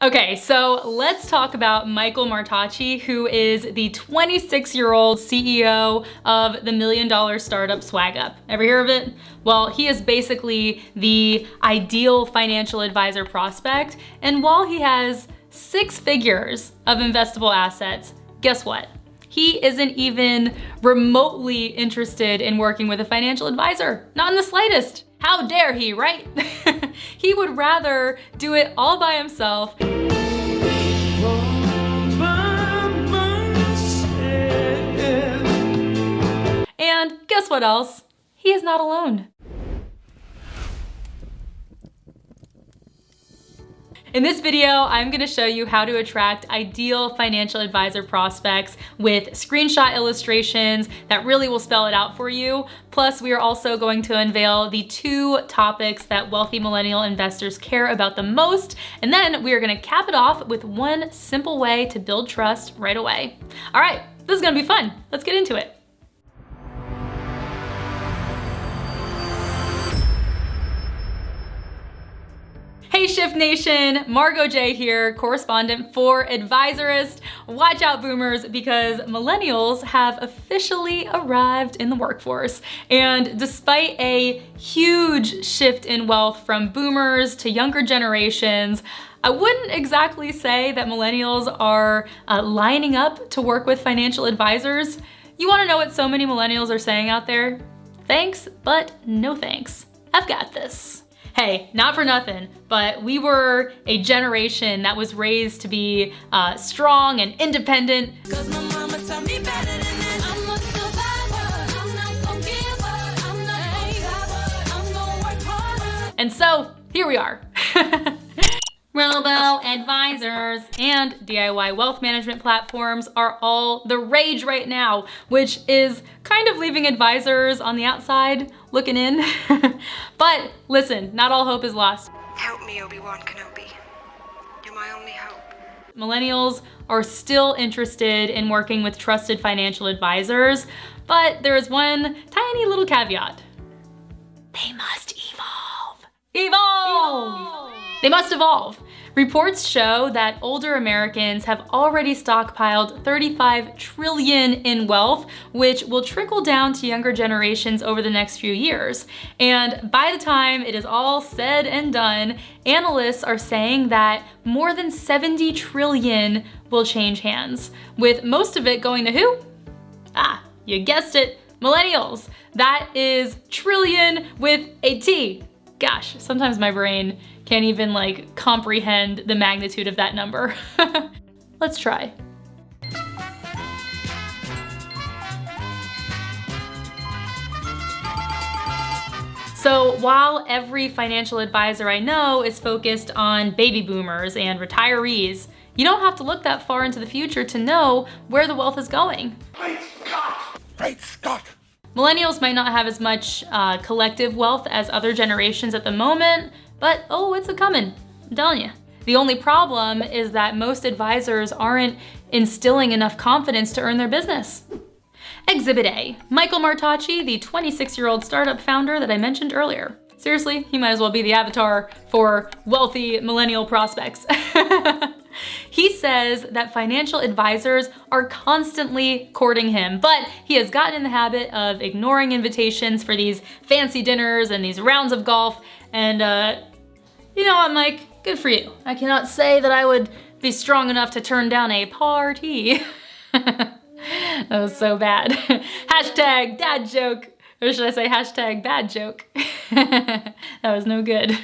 Okay, so let's talk about Michael Martacci, who is the 26-year-old CEO of the $1 million startup SwagUp. Ever hear of it? Well, he is basically the ideal financial advisor prospect, and while he has 6 figures of investable assets, guess what? He isn't even remotely interested in working with a financial advisor, not in the slightest. How dare he, right? He would rather do it all by himself. And guess what else? He is not alone. In this video, I'm gonna show you how to attract ideal financial advisor prospects with screenshot illustrations that really will spell it out for you. Plus, we are also going to unveil the 2 topics that wealthy millennial investors care about the most. And then we are gonna cap it off with one simple way to build trust right away. All right, this is gonna be fun. Let's get into it. Hey Shift Nation, Margot J here, correspondent for Advisorist. Watch out boomers, because millennials have officially arrived in the workforce. And despite a huge shift in wealth from boomers to younger generations, I wouldn't exactly say that millennials are lining up to work with financial advisors. You wanna know what so many millennials are saying out there? Thanks, but no thanks. I've got this. Hey, not for nothing, but we were a generation that was raised to be strong and independent. "'Cause my mama taught me better than that. I'm a survivor. I'm not gonna give up. I'm not gonna give up. I'm gonna work harder." And so, here we are. Robo-advisors and DIY wealth management platforms are all the rage right now, which is kind of leaving advisors on the outside looking in. But listen, not all hope is lost. Help me, Obi-Wan Kenobi. You're my only hope. Millennials are still interested in working with trusted financial advisors, but there is one tiny little caveat. They must evolve. Evolve! They must evolve. Reports show that older Americans have already stockpiled $35 trillion in wealth, which will trickle down to younger generations over the next few years. And by the time it is all said and done, analysts are saying that more than 70 trillion will change hands, with most of it going to who? Ah, you guessed it, millennials. That is trillion with a T. Gosh, sometimes my brain can't even comprehend the magnitude of that number. Let's try. So while every financial advisor I know is focused on baby boomers and retirees, you don't have to look that far into the future to know where the wealth is going. Great Scott! Great Scott! Millennials might not have as much collective wealth as other generations at the moment, but oh, it's a-coming, I'm telling you. The only problem is that most advisors aren't instilling enough confidence to earn their business. Exhibit A, Michael Martacci, the 26-year-old startup founder that I mentioned earlier. Seriously, he might as well be the avatar for wealthy millennial prospects. He says that financial advisors are constantly courting him, but he has gotten in the habit of ignoring invitations for these fancy dinners and these rounds of golf. And you know what, Mike? Good for you. I cannot say that I would be strong enough to turn down a party. That was so bad. Hashtag dad joke. Or should I say hashtag bad joke? That was no good.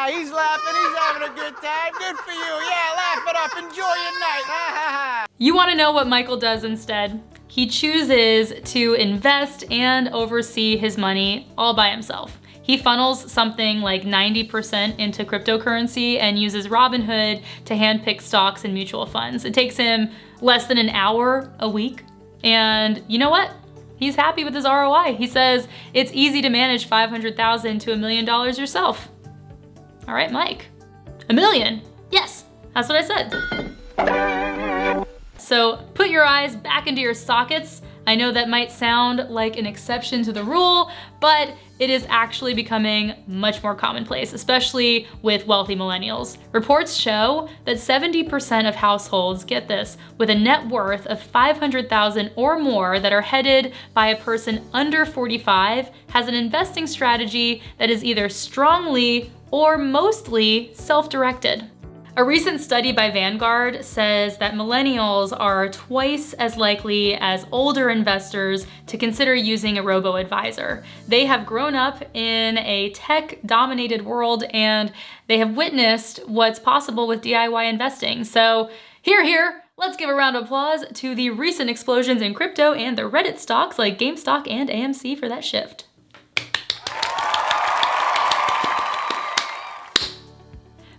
He's laughing, he's having a good time. Good for you. Yeah, laugh it up. Enjoy your night. You want to know what Michael does instead? He chooses to invest and oversee his money all by himself. He funnels something like 90% into cryptocurrency and uses Robinhood to handpick stocks and mutual funds. It takes him less than an hour a week. And you know what? He's happy with his ROI. He says it's easy to manage $500,000 to $1 million yourself. All right, Mike. $1 million. Yes, that's what I said. So put your eyes back into your sockets. I know that might sound like an exception to the rule, but it is actually becoming much more commonplace, especially with wealthy millennials. Reports show that 70% of households, get this, with a net worth of $500,000 or more that are headed by a person under 45 has an investing strategy that is either strongly or mostly self-directed. A recent study by Vanguard says that millennials are twice as likely as older investors to consider using a robo-advisor. They have grown up in a tech-dominated world and they have witnessed what's possible with DIY investing. So here, let's give a round of applause to the recent explosions in crypto and the Reddit stocks like GameStop and AMC for that shift.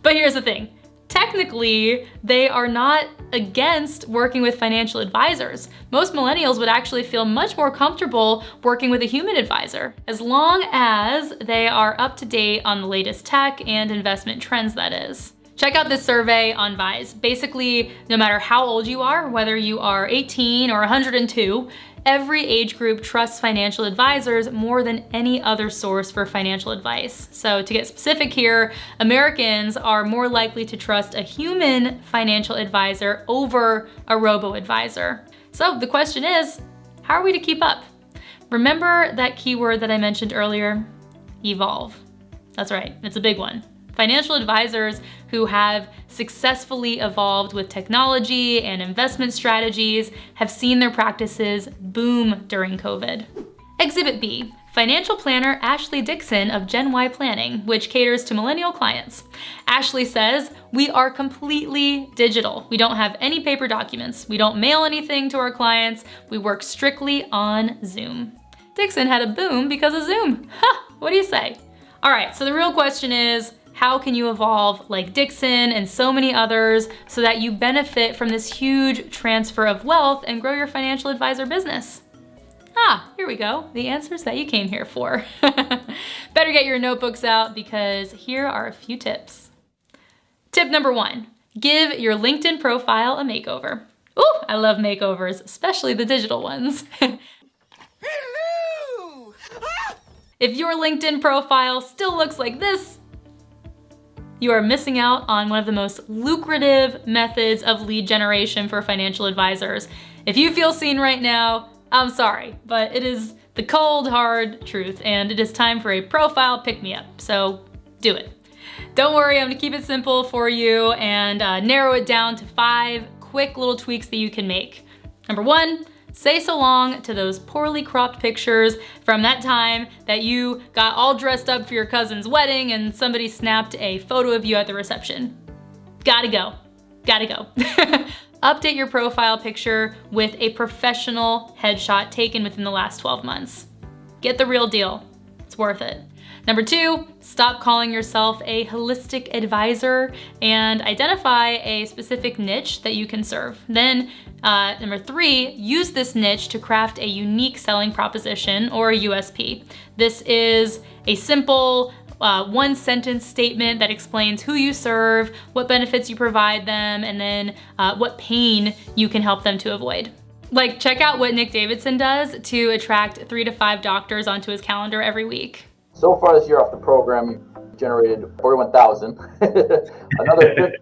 But here's the thing. Technically, they are not against working with financial advisors. Most millennials would actually feel much more comfortable working with a human advisor, as long as they are up to date on the latest tech and investment trends, that is. Check out this survey on Vise. Basically, no matter how old you are, whether you are 18 or 102, every age group trusts financial advisors more than any other source for financial advice. So to get specific here, Americans are more likely to trust a human financial advisor over a robo-advisor. So the question is, how are we to keep up? Remember that keyword that I mentioned earlier? Evolve. That's right, it's a big one. Financial advisors who have successfully evolved with technology and investment strategies have seen their practices boom during COVID. Exhibit B, financial planner Ashley Dixon of Gen Y Planning, which caters to millennial clients. Ashley says, we are completely digital. We don't have any paper documents. We don't mail anything to our clients. We work strictly on Zoom. Dixon had a boom because of Zoom. Ha, what do you say? All right, so the real question is, how can you evolve like Dixon and so many others so that you benefit from this huge transfer of wealth and grow your financial advisor business? Here we go. The answers that you came here for. Better get your notebooks out because here are a few tips. Tip number 1, give your LinkedIn profile a makeover. Ooh, I love makeovers, especially the digital ones. Hello! If your LinkedIn profile still looks like this, you are missing out on one of the most lucrative methods of lead generation for financial advisors. If you feel seen right now, I'm sorry, but it is the cold, hard truth, and it is time for a profile pick-me-up, so do it. Don't worry, I'm gonna keep it simple for you and narrow it down to 5 quick little tweaks that you can make. Number 1, say so long to those poorly cropped pictures from that time that you got all dressed up for your cousin's wedding and somebody snapped a photo of you at the reception. Gotta go. Update your profile picture with a professional headshot taken within the last 12 months. Get the real deal. It's worth it. Number 2, stop calling yourself a holistic advisor and identify a specific niche that you can serve. Then, number 3, use this niche to craft a unique selling proposition or a USP. This is a simple one-sentence statement that explains who you serve, what benefits you provide them, and then what pain you can help them to avoid. Like, check out what Nick Davidson does to attract 3 to 5 doctors onto his calendar every week. So far this year off the program, you generated 41,000, another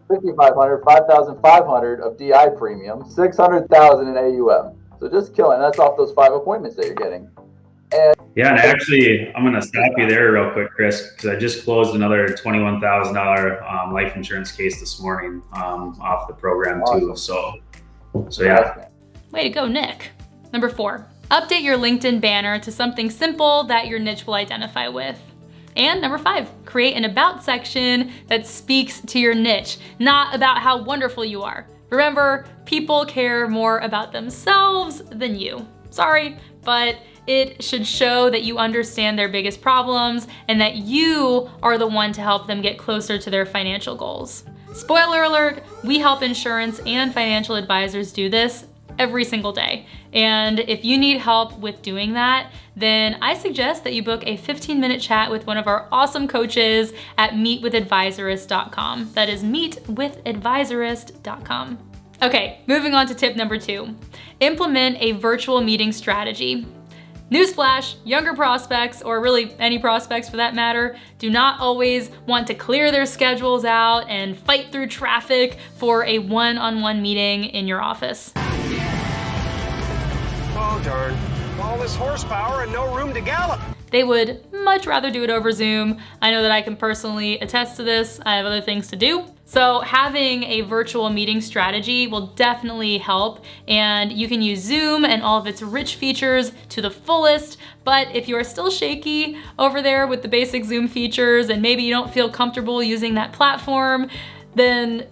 5,500, 5,500 of DI premium, 600,000 in AUM. So just killing. That's off those 5 appointments that you're getting. And actually, I'm going to stop you there real quick, Chris, because I just closed another $21,000 life insurance case this morning off the program too. So yeah. Way to go, Nick. Number 4, update your LinkedIn banner to something simple that your niche will identify with. And number 5, create an about section that speaks to your niche, not about how wonderful you are. Remember, people care more about themselves than you. Sorry, but it should show that you understand their biggest problems and that you are the one to help them get closer to their financial goals. Spoiler alert, we help insurance and financial advisors do this every single day. And if you need help with doing that, then I suggest that you book a 15-minute chat with one of our awesome coaches at meetwithadvisorist.com. That is meetwithadvisorist.com. Okay, moving on to tip number 2. Implement a virtual meeting strategy. Newsflash, younger prospects, or really any prospects for that matter, do not always want to clear their schedules out and fight through traffic for a one-on-one meeting in your office. Oh darn, all this horsepower and no room to gallop. They would much rather do it over Zoom. I know that I can personally attest to this. I have other things to do. So having a virtual meeting strategy will definitely help, and you can use Zoom and all of its rich features to the fullest. But if you are still shaky over there with the basic Zoom features and maybe you don't feel comfortable using that platform, then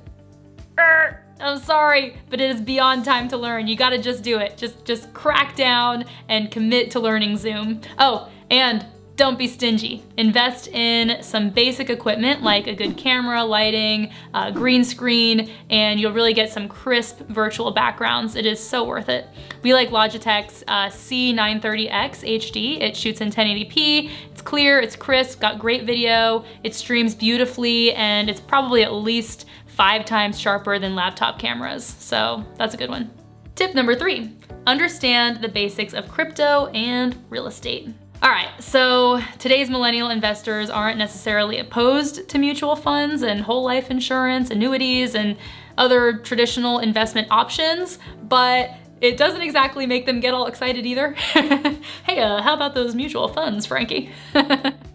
I'm sorry, but it is beyond time to learn. You gotta just do it. Just crack down and commit to learning Zoom. Oh, and don't be stingy. Invest in some basic equipment like a good camera, lighting, green screen, and you'll really get some crisp virtual backgrounds. It is so worth it. We like Logitech's C930X HD. It shoots in 1080p. It's clear, it's crisp, got great video, it streams beautifully, and it's probably at least 5 times sharper than laptop cameras. So that's a good one. Tip number 3, understand the basics of crypto and real estate. All right, so today's millennial investors aren't necessarily opposed to mutual funds and whole life insurance, annuities, and other traditional investment options, but it doesn't exactly make them get all excited either. Hey, how about those mutual funds, Frankie?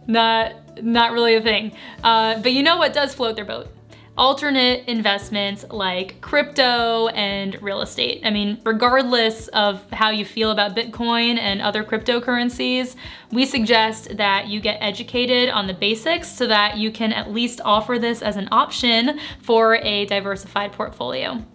Not really a thing. But you know what does float their boat? Alternate investments like crypto and real estate. I mean, regardless of how you feel about Bitcoin and other cryptocurrencies, we suggest that you get educated on the basics so that you can at least offer this as an option for a diversified portfolio.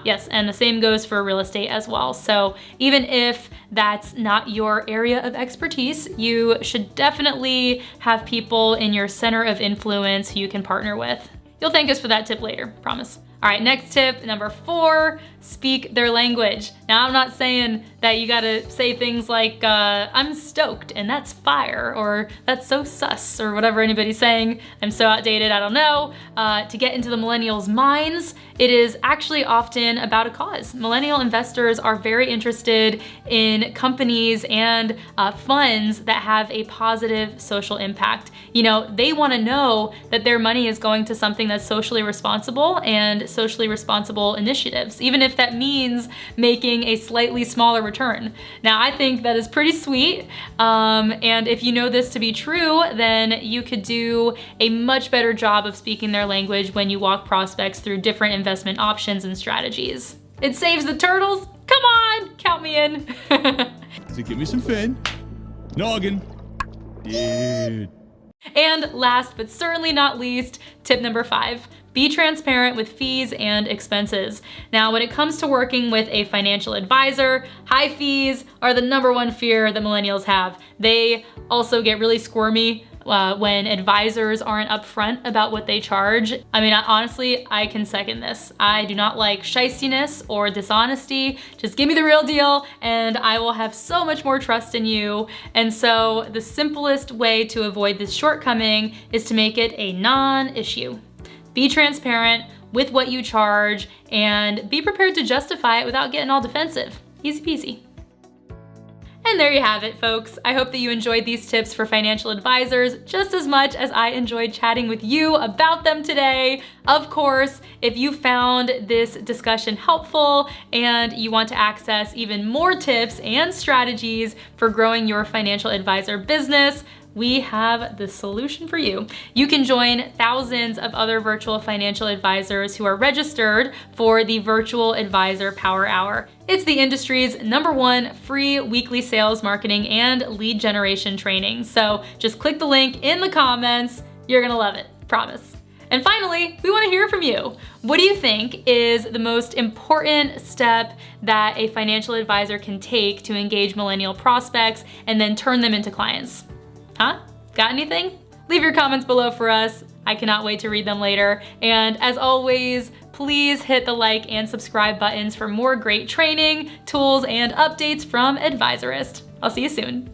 Yes, and the same goes for real estate as well. So even if that's not your area of expertise, you should definitely have people in your center of influence who you can partner with. You'll thank us for that tip later, promise. All right, next tip, number 4, speak their language. Now, I'm not saying that you gotta say things like, I'm stoked and that's fire, or that's so sus, or whatever anybody's saying. I'm so outdated, I don't know. To get into the millennials' minds, it is actually often about a cause. Millennial investors are very interested in companies and funds that have a positive social impact. You know, they wanna know that their money is going to something that's socially responsible and socially responsible initiatives, even if that means making a slightly smaller return. Now, I think that is pretty sweet, and if you know this to be true, then you could do a much better job of speaking their language when you walk prospects through different investment options and strategies. It saves the turtles? Come on, count me in. So give me some fin. Noggin. Dude. And last but certainly not least, tip number 5, be transparent with fees and expenses. Now, when it comes to working with a financial advisor, high fees are the #1 fear that millennials have. They also get really squirmy when advisors aren't upfront about what they charge. I mean, honestly, I can second this. I do not like shystiness or dishonesty. Just give me the real deal and I will have so much more trust in you. And so the simplest way to avoid this shortcoming is to make it a non-issue. Be transparent with what you charge and be prepared to justify it without getting all defensive. Easy peasy. And there you have it, folks. I hope that you enjoyed these tips for financial advisors just as much as I enjoyed chatting with you about them today. Of course, if you found this discussion helpful and you want to access even more tips and strategies for growing your financial advisor business, we have the solution for you. You can join thousands of other virtual financial advisors who are registered for the Virtual Advisor Power Hour. It's the industry's #1 free weekly sales, marketing, and lead generation training. So just click the link in the comments. You're gonna love it, promise. And finally, we wanna hear from you. What do you think is the most important step that a financial advisor can take to engage millennial prospects and then turn them into clients? Huh? Got anything? Leave your comments below for us. I cannot wait to read them later. And as always, please hit the like and subscribe buttons for more great training, tools, and updates from Advisorist. I'll see you soon.